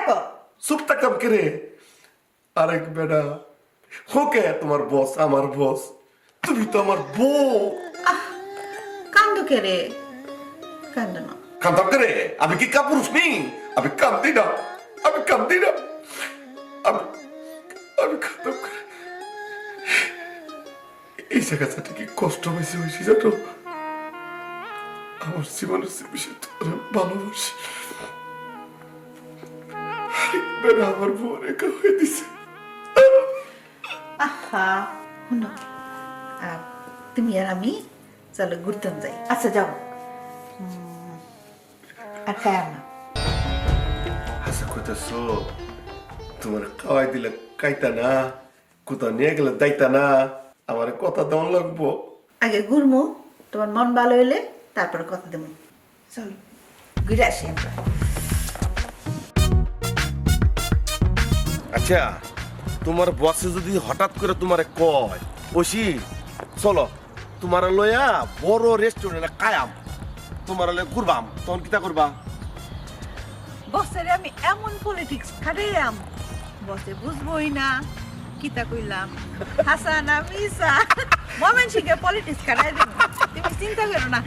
থাকো। চুপ থাকতাম কে রে? আরেক বেটা ওকে তোমার বস, আমার বস, তুমি তো আমার বউ। কান্দো কে রে? কান্দো না। কান্দাম কে রে? আমি কি কাপুরুষ নেই? আমি কান্দি না, আমি কান্দি না, আমি আমি কান্দাম কে রে? এই জায়গাটা কি কষ্ট হয়েছে হয়েছে জানো? আমার জীবনের চেয়ে বেশি তোমার ভালোবাসি। আরেক বেটা আমার বউ রেখা হয়ে দিছে। আহা শুনো, তুমি আর আমি চলো ঘুরতে যাই। আচ্ছা যাও। আর খায় না। আশা করতেছো তোমার খাওয়াই দিলে খাইতা না, কোথাও নিয়ে গেলে দাইতা না, আমার কথা দেওয়ান লাগবো। আগে ঘুরমু, তোমার মন ভালো হইলে তারপরে কথা দেবো। চলো ঘুরে আসি আমরা। আচ্ছা, তোমার বসে যদি হঠাৎ করে তোমারে কয় ওসি চলো তোমার লইয়া বড় রেস্টুরেন্টে কায়াম, তোমার লইয়া ঘুরবাম, তখন কিতা করবা? বসের আমি এমন পলিটিক্স খাটাইলাম, বসে বুঝবোই না কিতা কইলাম। হাসানা মিসা মমেন শিখে পলিটিক্স খাটাই দেব, তুমি চিন্তা করো না।